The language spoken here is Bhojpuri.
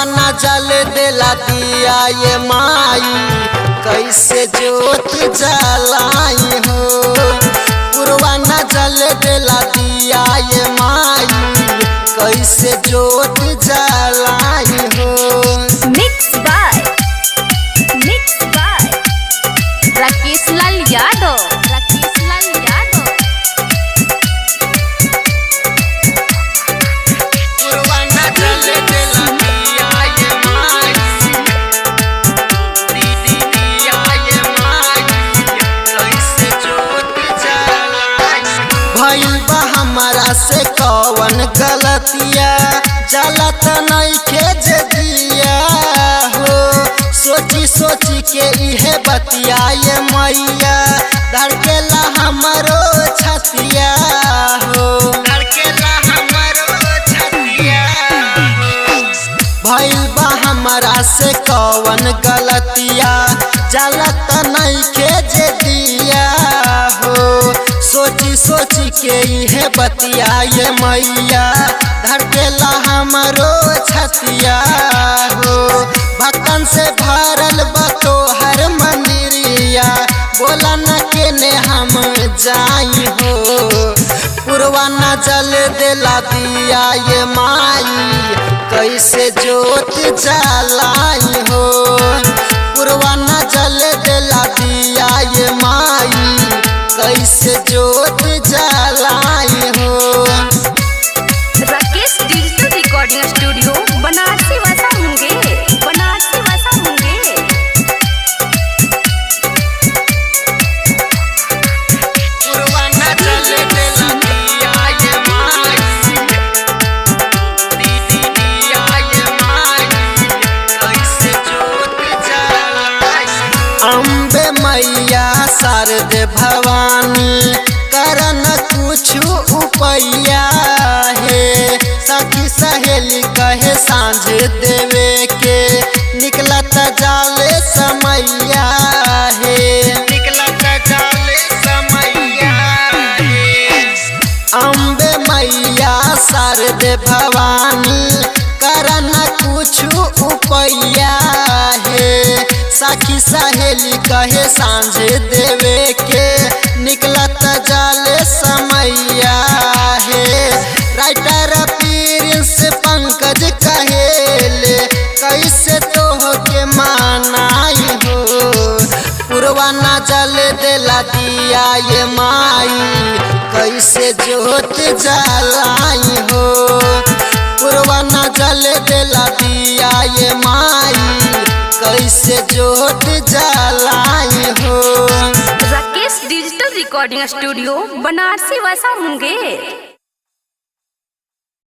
न जल देला दिया ये माई, कैसे जोत जलाई हो। पुरवा न जल देला दिया ये माई, कैसे जोत जलाई हो। Mix by Rakesh Lal Yadav. पुरवा न जल देला दिया ये माई, दिया ये माई, कैसे जोत जलाई। भइल बा हमारा से कौन गलतिया, जलत नइखे जे दिया हो। सोची सोची के इहे बतिया ये मैया, धड़केला हमरो छतिया हो, धड़केला हमरो छतिया हो। भइल बा हमारा से कौन गलतिया, जलत नइखे जे दिया हो। सोची सोची के इहे बतिया ये मैया, धड़केला हमरो छतिया हो। भक्तन से भरल बा तोहर मंदिरिया, बोला न केने हम जाई हो। पुरवा न जल देला दिया ये माई, कैसे जोत जलाई हो। पुरवा न जल देला दिया ये माई, कैसे जोत जलाई हो। Rakesh digital recording studio Banarasi वसा मुंगेर। पुरवा न जल देला दिया ये माई, दिया ये माई, कैसे जोत जलाई। अम्बे मैया शारदे भवानी, करन कुछ उपैया है। सखी सहेली कहे सांझ देवे के, निकलत जाले समैया है, निकलत जाले समैया है। अम्बे मैया शारदे भवानी, करन कुछ उपैया है। सखी सहेली कहे सांझ देवे के, निकलत जाले समैया है। राइटर प्रिंस पंकज कहेले, कैसे तोह के मानाई हो। पुरवा न जल देला दिया ये माई, कैसे जोत जलाई हो। पुरवा न जल देला दिया ये माई, कैसे जोत जलाई हो। Rakesh digital recording studio Banarasi वसा मुंगेर।